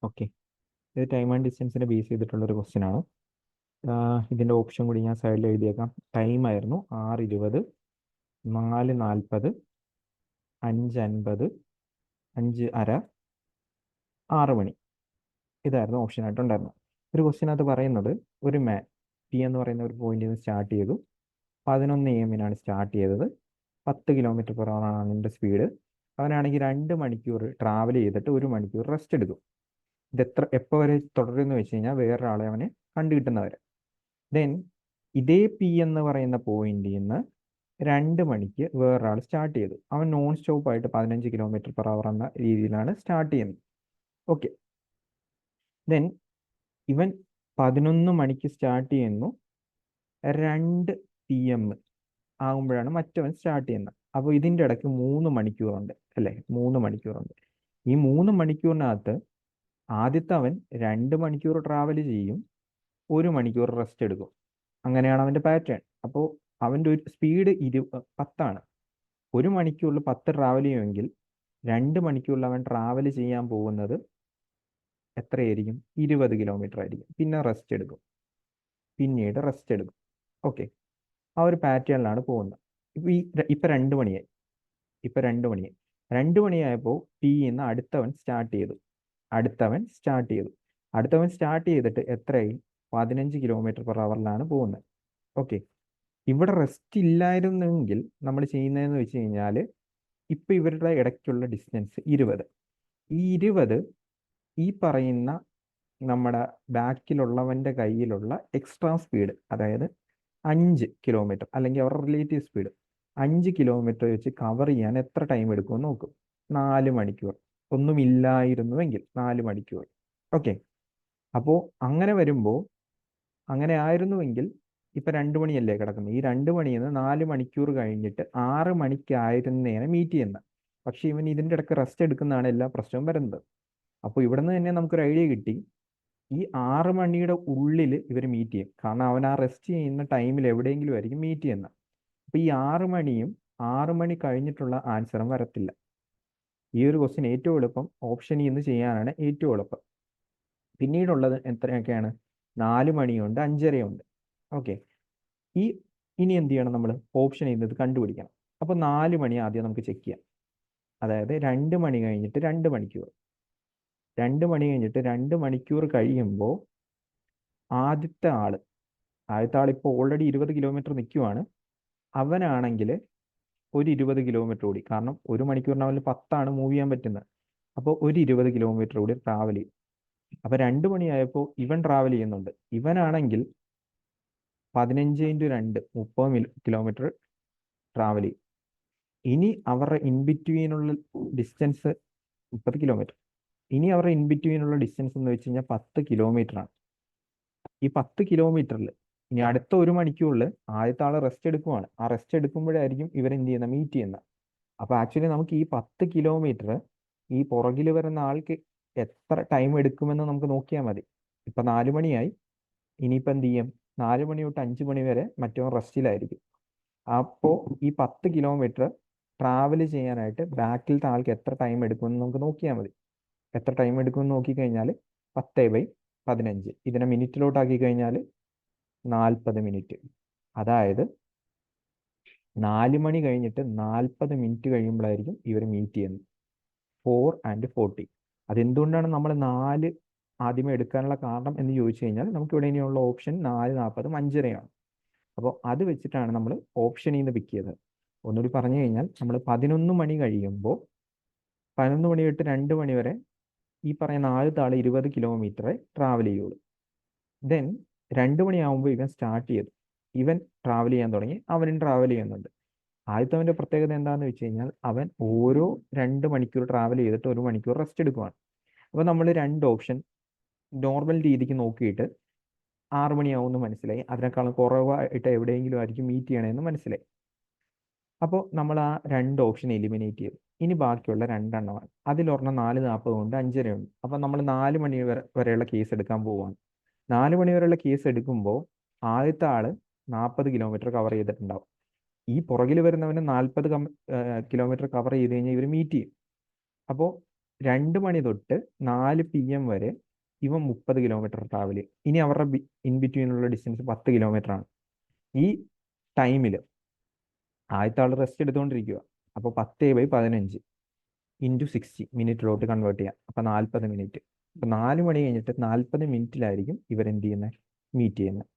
Okay, ഇത് time and ഡിസ്റ്റൻസിനെ base ചെയ്തിട്ടുള്ളൊരു question ആണ്. ഇതിൻ്റെ ഓപ്ഷൻ കൂടി ഞാൻ സൈഡിൽ എഴുതിയേക്കാം. ടൈം ആയിരുന്നു 6:20, 4:40, 5:50, 5:30, 6 മണി. ഇതായിരുന്നു ഓപ്ഷൻ ആയിട്ടുണ്ടായിരുന്നത്. ഒരു ക്വസ്റ്റ്യനകത്ത് പറയുന്നത് ഒരു മാൻ പി എന്ന് പറയുന്ന ഒരു പോയിന്റിൽ നിന്ന് സ്റ്റാർട്ട് ചെയ്തു. 11 AM സ്റ്റാർട്ട് ചെയ്തത്. 10 km/h ആണ് അവൻ്റെ സ്പീഡ്. അവനാണെങ്കിൽ 2 മണിക്കൂർ ട്രാവൽ ചെയ്തിട്ട് 1 മണിക്കൂർ റെസ്റ്റ് എടുക്കും. ഇത് എപ്പോൾ വരെ തുടരുമെന്ന് വെച്ച് കഴിഞ്ഞാൽ വേറൊരാളെ അവനെ കണ്ടുകിട്ടുന്നവരെ. ദെൻ ഇതേ പി എന്ന് പറയുന്ന പോയിന്റിൽ നിന്ന് 2 മണിക്ക് വേറൊരാൾ സ്റ്റാർട്ട് ചെയ്തു. അവൻ നോൺ സ്റ്റോപ്പ് ആയിട്ട് 15 km/h എന്ന രീതിയിലാണ് സ്റ്റാർട്ട് ചെയ്യുന്നത്. ഓക്കെ, ദെൻ ഇവൻ 11 മണിക്ക് സ്റ്റാർട്ട് ചെയ്യുന്നു. 2 PM ആകുമ്പോഴാണ് മറ്റവൻ സ്റ്റാർട്ട് ചെയ്യുന്നത്. അപ്പോൾ ഇതിൻ്റെ ഇടയ്ക്ക് 3 മണിക്കൂറുണ്ട് അല്ലേ? 3 മണിക്കൂറുണ്ട്. ഈ 3 മണിക്കൂറിനകത്ത് ആദ്യത്തെ അവൻ 2 മണിക്കൂർ ട്രാവൽ ചെയ്യും, 1 മണിക്കൂർ റെസ്റ്റ് എടുക്കും. അങ്ങനെയാണ് അവൻ്റെ പാറ്റേൺ. അപ്പോൾ അവൻ്റെ ഒരു സ്പീഡ് 10ആണ്. 1 മണിക്കൂറിൽ 10 ട്രാവൽ ചെയ്യുമെങ്കിൽ 2 മണിക്കൂറിൽ അവൻ ട്രാവൽ ചെയ്യാൻ പോകുന്നത് എത്രയായിരിക്കും? 20 km ആയിരിക്കും. പിന്നെ റെസ്റ്റ് എടുക്കും, പിന്നീട് റെസ്റ്റ് എടുക്കും. ഓക്കെ, ആ ഒരു പാറ്റേണിലാണ് പോകുന്നത്. ഇപ്പം 2 മണിയായി. 2 മണിയായപ്പോൾ പി എന്ന് അടുത്തവൻ സ്റ്റാർട്ട് ചെയ്തു. അടുത്തവൻ സ്റ്റാർട്ട് ചെയ്തിട്ട് എത്രയായി? 15 km/h പോകുന്നത്. ഓക്കെ, ഇവിടെ റെസ്റ്റ് ഇല്ലായിരുന്നെങ്കിൽ നമ്മൾ ചെയ്യുന്നതെന്ന് വെച്ച് കഴിഞ്ഞാൽ ഇപ്പം ഇവരുടെ ഇടയ്ക്കുള്ള ഡിസ്റ്റൻസ് 20. ഈ 20 ഈ പറയുന്ന നമ്മുടെ ബാക്കിലുള്ളവൻ്റെ കയ്യിലുള്ള എക്സ്ട്രാ സ്പീഡ്, അതായത് 5 km അല്ലെങ്കിൽ അവരുടെ റിലേറ്റീവ് സ്പീഡ് 5 km വെച്ച് കവർ ചെയ്യാൻ എത്ര ടൈം എടുക്കുമെന്ന് നോക്കും. 4 മണിക്കൂർ. ഒന്നുമില്ലായിരുന്നുവെങ്കിൽ 4 മണിക്കൂർ. ഓക്കെ, അപ്പോൾ അങ്ങനെ ആയിരുന്നുവെങ്കിൽ ഇപ്പം 2 മണിയല്ലേ കിടക്കുന്നത്. ഈ 2 മണിയിൽ നിന്ന് 4 മണിക്കൂർ കഴിഞ്ഞിട്ട് 6 മണിക്കായിരുന്നേനെ മീറ്റ് ചെയ്യുന്നത്. പക്ഷെ ഇവൻ ഇതിൻ്റെ ഇടയ്ക്ക് റെസ്റ്റ് എടുക്കുന്നതാണ് എല്ലാ പ്രശ്നവും വരുന്നത്. അപ്പോൾ ഇവിടെ നിന്ന് തന്നെ നമുക്കൊരു ഐഡിയ കിട്ടി. ഈ 6 മണിയുടെ ഉള്ളിൽ ഇവർ മീറ്റ് ചെയ്യും. കാരണം അവൻ ആ റെസ്റ്റ് ചെയ്യുന്ന ടൈമിൽ എവിടെയെങ്കിലും ആയിരിക്കും മീറ്റ് ചെയ്യുന്നത്. അപ്പോൾ ഈ 6 മണിയും 6 മണി കഴിഞ്ഞിട്ടുള്ള ആൻസറും വരത്തില്ല. ഈ ഒരു ക്വസ്റ്റ്യൻ ഏറ്റവും എളുപ്പം ഓപ്ഷൻ ഇന്ന് ചെയ്യാനാണ് ഏറ്റവും എളുപ്പം. പിന്നീടുള്ളത് എത്രയൊക്കെയാണ്? 4 മണിയുണ്ട്, 5:30 ഉണ്ട്. ഓക്കെ, ഈ ഇനി എന്ത് ചെയ്യണം? നമ്മൾ ഓപ്ഷൻ ചെയ്യുന്നത് കണ്ടുപിടിക്കണം. അപ്പോൾ 4 മണി ആദ്യം നമുക്ക് ചെക്ക് ചെയ്യാം. അതായത് 2 മണി കഴിഞ്ഞിട്ട് 2 മണിക്കൂർ. 2 മണി കഴിഞ്ഞിട്ട് 2 മണിക്കൂർ കഴിയുമ്പോൾ ആദ്യത്തെ ആൾ ഇപ്പോൾ ഓൾറെഡി 20 km നിൽക്കുവാണ്. അവനാണെങ്കിൽ ഒരു 20 km കൂടി, കാരണം 1 മണിക്കൂറിനവന് 10ആണ് മൂവ് ചെയ്യാൻ പറ്റുന്നത്. അപ്പോൾ ഒരു 20 km കൂടി ട്രാവൽ ചെയ്യും. അപ്പോൾ 2 മണിയായപ്പോൾ ഇവൻ ട്രാവൽ ചെയ്യുന്നുണ്ട്. ഇവനാണെങ്കിൽ 15 × 2 30 km ട്രാവൽ ചെയ്യും. ഇനി അവരുടെ ഇൻബിറ്റ്വീനുള്ള ഡിസ്റ്റൻസ് 30 km. ഇനി അവരുടെ ഇൻബിറ്റ്വീനുള്ള ഡിസ്റ്റൻസ് എന്ന് വെച്ച് കഴിഞ്ഞാൽ 10 km ആണ്. ഈ 10 km ഇനി അടുത്ത 1 മണിക്കൂറിൽ ആദ്യത്തെ ആൾ റെസ്റ്റ് എടുക്കുവാണ്. ആ റെസ്റ്റ് എടുക്കുമ്പോഴായിരിക്കും ഇവർ എന്ത് ചെയ്യുന്നത്? മീറ്റ് ചെയ്യുന്നത്. അപ്പോൾ ആക്ച്വലി നമുക്ക് ഈ 10 km ഈ പുറകിൽ വരുന്ന ആൾക്ക് എത്ര ടൈം എടുക്കുമെന്ന് നമുക്ക് നോക്കിയാൽ മതി. ഇപ്പം 4 മണിയായി. ഇനിയിപ്പോൾ എന്ത് ചെയ്യും? 4 മണി തൊട്ട് 5 മണി വരെ മറ്റവൻ റെസ്റ്റിലായിരിക്കും. അപ്പോൾ ഈ 10 km ട്രാവൽ ചെയ്യാനായിട്ട് ബാക്കിലത്തെ ആൾക്ക് എത്ര ടൈം എടുക്കുമെന്ന് നമുക്ക് നോക്കിയാൽ മതി. എത്ര ടൈം എടുക്കുമെന്ന് നോക്കിക്കഴിഞ്ഞാൽ 10/15 ഇതിനെ മിനിറ്റിലോട്ടാക്കി കഴിഞ്ഞാൽ 40 മിനിറ്റ്. അതായത് 4 മണി കഴിഞ്ഞിട്ട് 40 മിനിറ്റ് കഴിയുമ്പോഴായിരിക്കും ഇവർ മീറ്റ് ചെയ്യുന്നത്. 4 and 40. അതെന്തുകൊണ്ടാണ് നമ്മൾ 4 ആദ്യമേ എടുക്കാനുള്ള കാരണം എന്ന് ചോദിച്ചു കഴിഞ്ഞാൽ നമുക്ക് ഇവിടെ ഇനിയുള്ള ഓപ്ഷൻ 4, 40, 5:30 അപ്പോൾ അത് വെച്ചിട്ടാണ് നമ്മൾ ഓപ്ഷനിൽ നിന്ന് പിക്ക് ചെയ്തത്. ഒന്നുകൂടി പറഞ്ഞു കഴിഞ്ഞാൽ നമ്മൾ 11 മണി കഴിയുമ്പോൾ 11 മണി തൊട്ട് 2 മണി വരെ ഈ പറയുന്ന ആദ്യത്തെ ആൾ 20 km ട്രാവൽ ചെയ്യുള്ളൂ. ദെൻ 2 മണിയാകുമ്പോൾ ഇവൻ സ്റ്റാർട്ട് ചെയ്തു. ഇവൻ ട്രാവൽ ചെയ്യാൻ തുടങ്ങി. അവനും ട്രാവൽ ചെയ്യുന്നുണ്ട്. ആദ്യത്തവൻ്റെ പ്രത്യേകത എന്താണെന്ന് വെച്ച് കഴിഞ്ഞാൽ അവൻ ഓരോ 2 മണിക്കൂർ ട്രാവൽ ചെയ്തിട്ട് 1 മണിക്കൂർ റെസ്റ്റ് എടുക്കുവാണ്. അപ്പോൾ നമ്മൾ 2 ഓപ്ഷൻ നോർമൽ രീതിക്ക് നോക്കിയിട്ട് 6 മണിയാവുമെന്ന് മനസ്സിലായി. അതിനേക്കാളും കുറവായിട്ട് എവിടെയെങ്കിലും ആയിരിക്കും മീറ്റ് ചെയ്യണമെന്ന് മനസ്സിലായി. അപ്പോൾ നമ്മൾ ആ 2 ഓപ്ഷൻ എലിമിനേറ്റ് ചെയ്തു. ഇനി ബാക്കിയുള്ള 2 എണ്ണമാണ്. അതിലൊരെണ്ണം 4:40 ഉണ്ട്, 5:30 ഉണ്ട്. അപ്പോൾ നമ്മൾ 4 മണി വരെയുള്ള കേസ് എടുക്കാൻ പോവുകയാണ്. 4 മണി വരെയുള്ള കേസ് എടുക്കുമ്പോൾ ആദ്യത്തെ ആള് 40 km കവർ ചെയ്തിട്ടുണ്ടാവും. ഈ പുറകിൽ വരുന്നവന് 40 km കവർ ചെയ്ത് കഴിഞ്ഞാൽ ഇവർ മീറ്റ് ചെയ്യും. അപ്പോൾ 2 മണി തൊട്ട് 4 PM വരെ ഇവൻ 30 കിലോമീറ്റർ ട്രാവൽ ചെയ്യും. ഇനി അവരുടെ ഇൻ ബിറ്റ്വീനുള്ള ഡിസ്റ്റൻസ് 10 കിലോമീറ്റർ ആണ്. ഈ ടൈമിൽ ആദ്യത്തെ ആൾ റെസ്റ്റ് എടുത്തുകൊണ്ടിരിക്കുക. അപ്പോൾ 10/15 ഇൻറ്റു 60 മിനിറ്റിലോട്ട് കൺവേർട്ട് ചെയ്യാം. അപ്പോൾ 40 മിനിറ്റ്. അപ്പോൾ 4 മണി കഴിഞ്ഞിട്ട് 40 മിനിറ്റിലായിരിക്കും ഇവർ എന്ത് ചെയ്യുന്നത്, മീറ്റ് ചെയ്യുന്നത്.